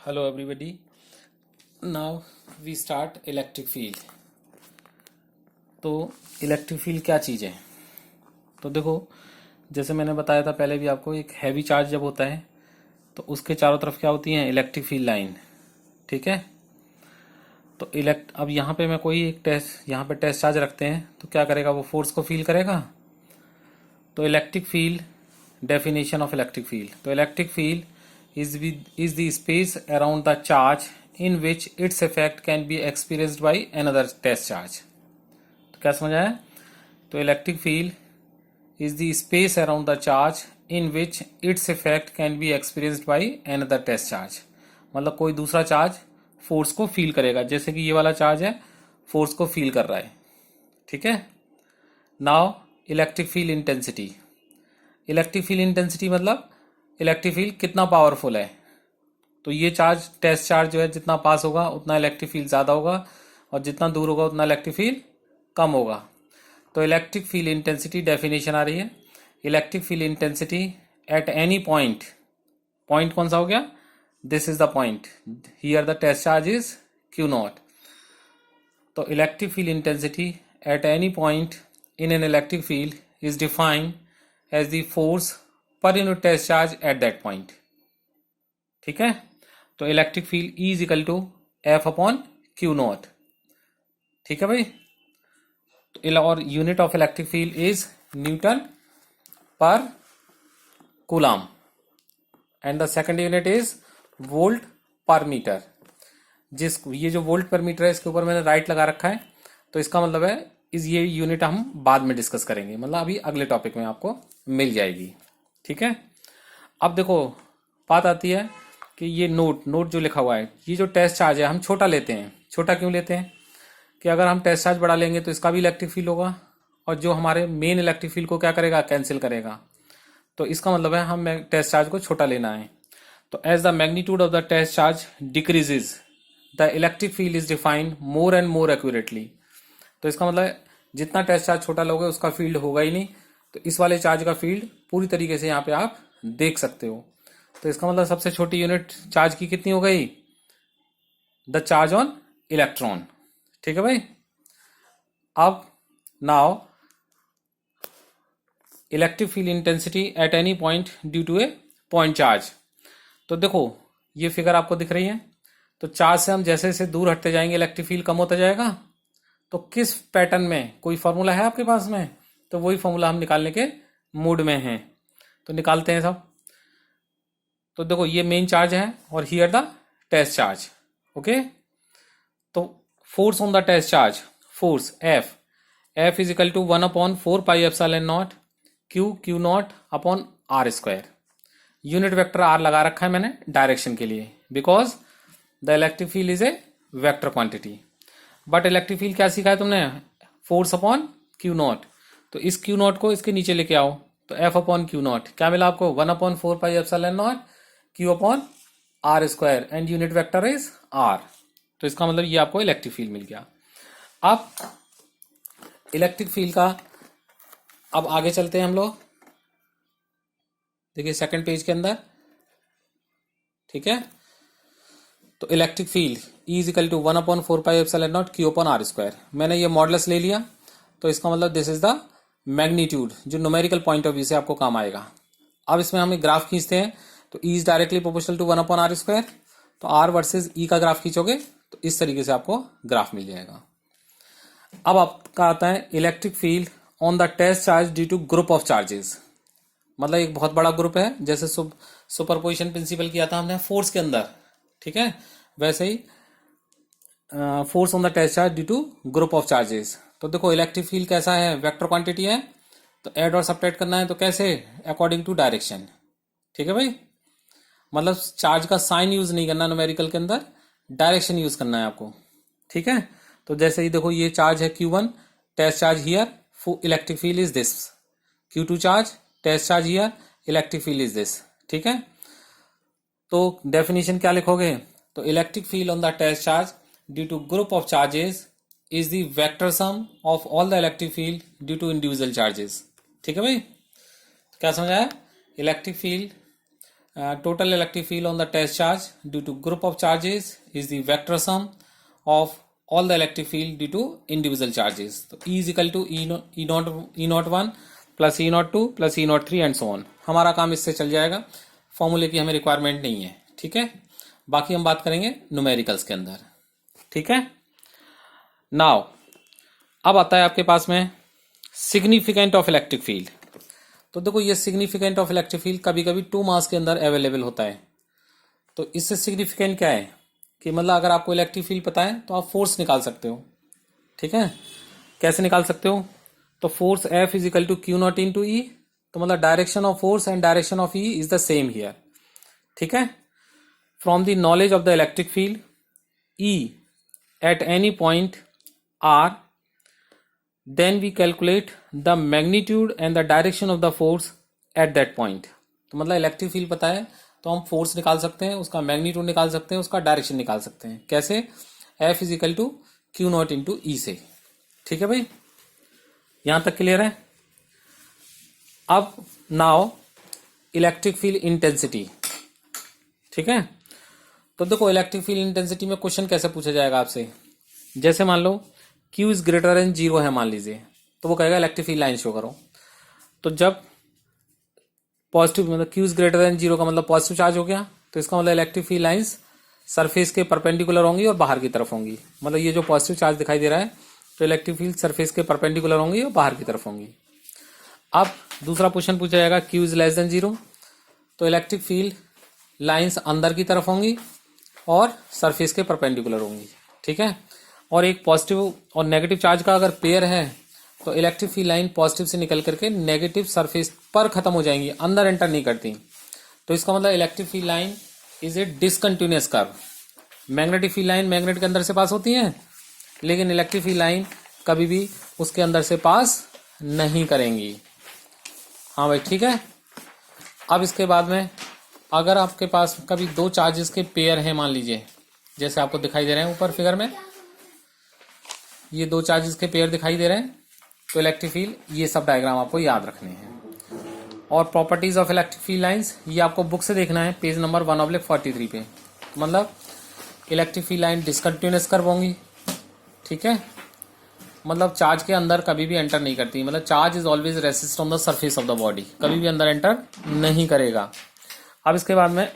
Hello everybody. Now we start electric field. तो electric field क्या चीज़ है? तो देखो, जैसे मैंने बताया था पहले भी आपको, एक हैवी चार्ज जब होता है तो उसके चारों तरफ क्या होती है? Electric field line. ठीक है। तो अब यहाँ पे मैं कोई एक टेस्ट, यहाँ पे टेस्ट चार्ज रखते हैं तो क्या करेगा? वो फोर्स को फील करेगा। तो electric field, definition of electric field, तो electric field is the space around the charge in which its effect can be experienced by another test charge. तो क्या समझ आया? तो electric field is the space around the charge in which its effect can be experienced by another test charge. मतलब कोई दूसरा charge force को feel करेगा, जैसे कि ये वाला चार्ज है, फोर्स को फील कर रहा है। ठीक है। Now electric field intensity. Electric field intensity मतलब इलेक्ट्रिक फील्ड कितना पावरफुल है। तो ये चार्ज, टेस्ट चार्ज जो है, जितना पास होगा उतना इलेक्ट्रिक फील्ड ज़्यादा होगा, और जितना दूर होगा उतना इलेक्ट्रिक फील्ड कम होगा। तो इलेक्ट्रिक फील्ड इंटेंसिटी डेफिनेशन आ रही है, electric field intensity at any point. Point कौन सा हो गया? This is the point, here the test charge is q naught. तो electric field intensity at any point in an electric field is defined as the force per unit test charge at that point. ठीक है। तो electric field E is equal to F upon Q naught. ठीक है भाई। तो और unit of electric field is newton per coulomb, and the second unit is volt per metre. ये जो वोल्ट पर मीटर है, इसके ऊपर मैंने राइट लगा रखा है, तो इसका मतलब है ये यूनिट हम बाद में डिस्कस करेंगे, मतलब अभी अगले टॉपिक में आपको मिल जाएगी। ठीक है। अब देखो, बात आती है कि ये नोट जो लिखा हुआ है, ये जो टेस्ट चार्ज है हम छोटा लेते हैं। छोटा क्यों लेते हैं? कि अगर हम टेस्ट चार्ज बड़ा लेंगे तो इसका भी इलेक्ट्रिक फील्ड होगा, और जो हमारे मेन इलेक्ट्रिक फील्ड को क्या करेगा? कैंसिल करेगा। तो इसका मतलब है हम टेस्ट चार्ज को छोटा लेना है। तो as the magnitude of the test charge decreases, the electric field is defined more and more accurately. तो इसका मतलब जितना टेस्ट चार्ज छोटा लोगे उसका फील्ड होगा ही नहीं, तो इस वाले चार्ज का फील्ड पूरी तरीके से यहाँ पे आप देख सकते हो। तो इसका मतलब सबसे छोटी यूनिट चार्ज की कितनी हो गई? The charge on electron. ठीक है भाई। अब now electric field intensity at any point due to a point charge. तो देखो, ये फिगर आपको दिख रही है। तो चार्ज से हम जैसे जैसे दूर हटते जाएंगे इलेक्ट्रिक फील्ड कम होता जाएगा। तो किस पैटर्न में, कोई फॉर्मूला है आपके पास में? तो वही फॉर्मूला हम निकालने के मूड में हैं, तो निकालते हैं सब। तो देखो, ये मेन चार्ज है और here the test charge. Okay. तो force on the test charge, force F is equal to 1/4πε0 Q naught upon R square. Unit vector R लगा रखा है मैंने डायरेक्शन के लिए, because the electric field is a vector quantity. But electric field क्या सीखा है तुमने? Force upon Q naught. तो इस क्यू नॉट को इसके नीचे लेके आओ, तो एफ अपॉन क्यू नॉट क्या मिला आपको? 1/4πε0 Q upon R square, and unit vector is R. तो इसका मतलब ये आपको इलेक्ट्रिक फील्ड मिल गया। अब इलेक्ट्रिक फील्ड का, अब आगे चलते हैं हम लोग। देखिए सेकंड पेज के अंदर। ठीक है। तो electric field E is equal to 1/4πε0 Q upon R square. मैंने ये मॉडुलस ले लिया, तो इसका मतलब दिस इज द मैग्नीट्यूड, जो न्यूमेरिकल पॉइंट ऑफ व्यू से आपको काम आएगा। अब इसमें हम एक ग्राफ खींचते हैं, तो E is directly proportional to 1/r square. तो R वर्सेज E का ग्राफ खींचोगे तो इस तरीके से आपको ग्राफ मिल जाएगा। अब आपका आता है electric field on the test charge due to group of charges. मतलब एक बहुत बड़ा ग्रुप है, जैसे सुपरपोजिशन प्रिंसिपल किया था हमने फोर्स के अंदर। ठीक है। वैसे ही force on the test charge due to group of charges. तो देखो, इलेक्ट्रिक फील्ड कैसा है? वेक्टर क्वांटिटी है, तो ऐड और सब्ट्रैक्ट करना है तो कैसे? According to direction. ठीक है भाई। मतलब चार्ज का साइन यूज नहीं करना न्यूमेरिकल के अंदर, डायरेक्शन यूज करना है आपको। ठीक है। तो जैसे ही देखो, ये चार्ज है Q1, test charge here, electric field is this. Q2 charge, test charge here, electric field is this. ठीक है। तो डेफिनेशन क्या लिखोगे? तो electric field on the test charge due to group of charges is the vector sum of all the electric field due to individual charges. ठीक है भाई। क्या समझ आया? Electric field total electric field on the test charge due to group of charges is the vector sum of all the electric field due to individual charges. तो E is equal to E01 plus E02 plus E03 and so on. हमारा काम इससे चल जाएगा, फॉर्मूले की हमें requirement नहीं है, ठीक है. बाकी हम बात करेंगे न्यूमेरिकल्स के अंदर, ठीक है. नाउ अब आता है आपके पास में सिग्निफिकेंट ऑफ इलेक्ट्रिक फील्ड. तो देखो ये सिग्निफिकेंट ऑफ इलेक्ट्रिक फील्ड कभी कभी 2 मास के अंदर अवेलेबल होता है. तो इससे सिग्निफिकेंट क्या है कि मतलब अगर आपको इलेक्ट्रिक फील्ड पता है तो आप फोर्स निकाल सकते हो, ठीक है. कैसे निकाल सकते हो? तो force F is equal to Q naught into E. तो मतलब direction of force and direction of E is the same here, ठीक है. From the knowledge of the electric field E at any point R, then we calculate the magnitude and the direction of the force at that point. तो मतलब electric field पता है तो हम force निकाल सकते हैं, उसका मैग्नीट्यूड निकाल सकते हैं, उसका डायरेक्शन निकाल सकते हैं. कैसे? F is equal to Q naught into E से, ठीक है भाई. यहां तक क्लियर है. अब नाउ इलेक्ट्रिक फील्ड इंटेंसिटी, ठीक है. तो देखो इलेक्ट्रिक फील्ड इंटेंसिटी में क्वेश्चन कैसे पूछा जाएगा आपसे. जैसे मान लो Q इज ग्रेटर देन 0 है मान लीजिए, तो वो कहेगा इलेक्ट्रिक फील्ड लाइन शो करो. तो जब पॉजिटिव मतलब Q इज ग्रेटर देन 0 का मतलब पॉजिटिव चार्ज हो गया, तो इसका मतलब इलेक्ट्रिक फील्ड लाइंस सरफेस के परपेंडिकुलर होंगी और बाहर की तरफ होंगी. मतलब ये जो पॉजिटिव चार्ज दिखाई दे रहा है तो इलेक्ट्रिक फील्ड सरफेस के परपेंडिकुलर होंगी और बाहर की तरफ होंगी. अब दूसरा क्वेश्चन पूछा जाएगा Q इज लेस देन 0, तो इलेक्ट्रिक फील्ड लाइंस अंदर की तरफ होंगी और सरफेस के परपेंडिकुलर होंगी, ठीक है. और एक पॉजिटिव और नेगेटिव चार्ज का अगर पेयर है तो इलेक्ट्रिक फील्ड लाइन पॉजिटिव से निकल करके नेगेटिव सरफेस पर खत्म हो जाएंगी, अंदर एंटर नहीं करती. तो इसका मतलब electric field line is a discontinuous curve. Magnetic field line magnet के अंदर से पास होती है, लेकिन इलेक्ट्रिक फील्ड लाइन कभी भी उसके अंदर से पास नहीं करेंगी. हाँ भाई, ठीक है. अब इसके बाद में अगर आपके पास कभी 2 चार्जेस के पेयर हैं मान लीजिए, जैसे आपको दिखाई दे रहे हैं ऊपर फिगर में, ये 2 चार्जेस के पेयर दिखाई दे रहे हैं, तो इलेक्ट्रिक फील्ड, ये सब डायग्राम आपको याद रखने हैं. और properties of electric field lines ये आपको बुक से देखना है पेज नंबर 1/43 पे. मतलब electric field line discontinuous curve होंगी, ठीक है. मतलब चार्ज के अंदर कभी भी एंटर नहीं करती. मतलब charge is always resist on the surface of the body, कभी भी अंदर एंटर नहीं करेगा. अब इसके बाद में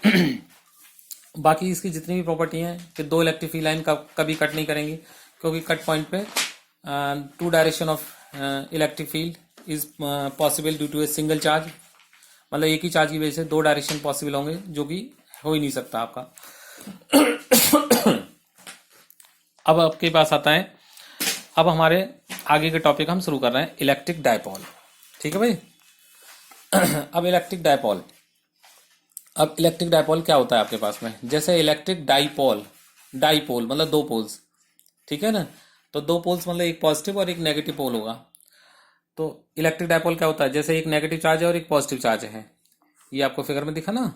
बाकी इसकी जितनी भी प्रॉपर्टी हैं कि 2 इलेक्ट्रिक फील्ड लाइन कभी कट नहीं करेंगी, क्योंकि कट पॉइंट पे 2 direction of electric field is possible due to a single charge. मतलब एक ही चार्ज की वजह से 2 डायरेक्शन पॉसिबल होंगे, जो कि हो ही नहीं सकता आपका. अब आपके पास आता है, अब हमारे आगे के टॉपिक हम शुरू कर रहे हैं इलेक्ट्रिक डायपोल, ठीक है भाई. अब इलेक्ट्रिक डायपोल, अब इलेक्ट्रिक डायपोल क्या होता है आपके पास में. जैसे इलेक्ट्रिक डाइपोल, डाइपोल मतलब 2 पोल्स, ठीक है ना. तो 2 पोल्स मतलब एक पॉजिटिव और एक नेगेटिव पोल होगा. तो इलेक्ट्रिक डायपोल क्या होता है, जैसे एक नेगेटिव चार्ज है और एक पॉजिटिव चार्ज है, ये आपको फिगर में दिखा ना,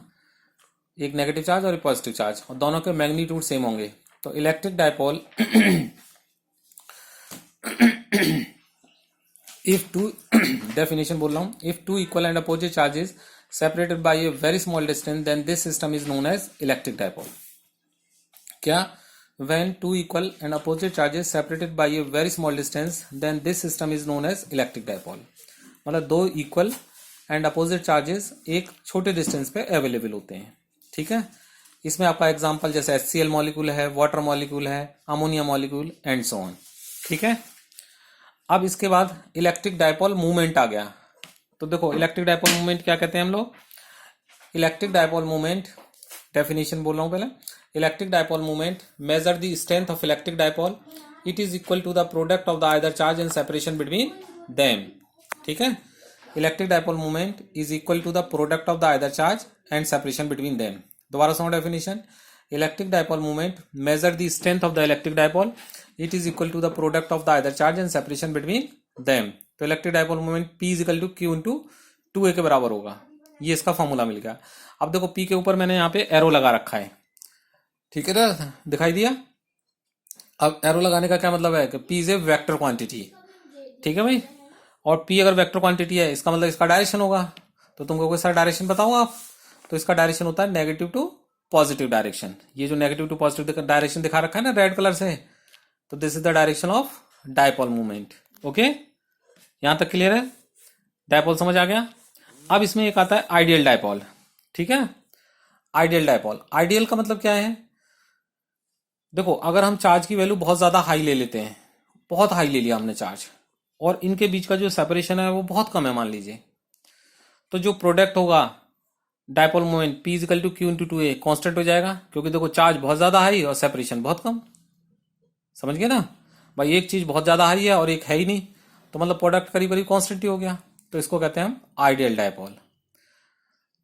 एक नेगेटिव चार्ज और एक पॉजिटिव चार्ज, और दोनों के मैग्नीट्यूड सेम होंगे. तो इलेक्ट्रिक डायपोल इफ 2 डेफिनेशन बोल रहा हूं, if 2 equal and opposite charges separated by a very small distance, then this system is known as electric dipole. क्या? When 2 equal and opposite charges separated by a very small distance, then this system is known as electric dipole. मतलब 2 equal and opposite charges एक छोटे distance पे available होते हैं, ठीक है. इसमें आपका एग्जांपल जैसे HCl मॉलिक्यूल है, वाटर मॉलिक्यूल है, ammonia molecule and so on, ठीक है. अब इसके बाद इलेक्ट्रिक डायपोल मूवमेंट आ गया. तो देखो इलेक्ट्रिक डायपोल मूवमेंट क्या कहते हैं हम लोग. इलेक्ट्रिक डायपोल मूवमेंट डेफिनेशन बोल रहा हूं पहले. Electric dipole movement measure the strength of electric dipole, it is equal to the product of the either charge and separation between them, ठीक है. Electric dipole movement is equal to the product of the either charge and separation between them. दोबारा सुनो definition. Electric dipole movement measure the strength of the electric dipole, it is equal to the product of the either charge and separation between देम. तो electric dipole movement P is equal to Q into 2A के बराबर होगा. ये इसका formula मिल गया. अब देखो P के ऊपर मैंने यहाँ पे एरो लगा रखा है, ठीक है ना, दिखाई दिया. अब एरो लगाने का क्या मतलब है कि P is a vector quantity, ठीक है भाई. और P अगर वेक्टर क्वांटिटी है इसका मतलब इसका डायरेक्शन होगा. तो तुमको कोई सा डायरेक्शन बताओ आप. तो इसका डायरेक्शन होता है नेगेटिव टू पॉजिटिव डायरेक्शन। ये जो नेगेटिव टू पॉजिटिव डायरेक्शन दिखा रखा है ना रेड कलर से, तो this is the direction of dipole movement. Okay, यहां तक क्लियर है? डायपोल समझ आ गया। अब इसमें एक आता है आइडियल डायपोल। ठीक है, आइडियल डायपोल। आइडियल का मतलब क्या है? देखो, अगर हम चार्ज की वैल्यू बहुत ज्यादा हाई ले लेते हैं, बहुत हाई ले लिया हमने चार्ज, और इनके बीच का जो सेपरेशन है वो बहुत कम है मान लीजिए, तो जो प्रोडक्ट होगा dipole moment P equal to q into two a constant हो जाएगा, क्योंकि देखो चार्ज बहुत ज्यादा हाई और सेपरेशन बहुत कम। समझ गए ना भाई? एक चीज बहुत ज्यादा हाई है और एक है ही नहीं, तो मतलब प्रोडक्ट करीब करीब कॉन्स्टेंट ही हो गया। तो इसको कहते हैं हम आइडियल डायपोल।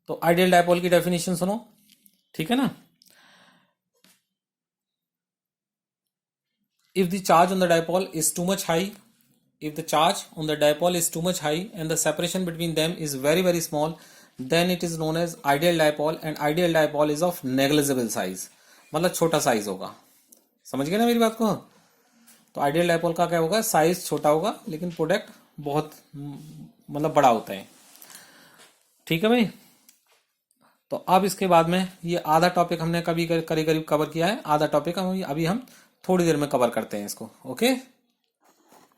तो आइडियल डायपोल की डेफिनेशन सुनो, ठीक है ना? If the charge on the dipole is too much high, if the charge on the dipole is too much high and the separation between them is very very small, then it is known as ideal dipole, and ideal dipole is of negligible size, मतलब छोटा size होगा। समझ गए ना मेरी बात को? तो आइडियल डायपोल का क्या होगा? साइज छोटा होगा लेकिन प्रोडक्ट बहुत मतलब बड़ा होता है। ठीक है भाई? तो अब इसके बाद में ये आधा टॉपिक हमने कभी करीब करीब कवर किया है, आधा टॉपिक हम अभी हम थोड़ी देर में कवर करते हैं इसको। ओके।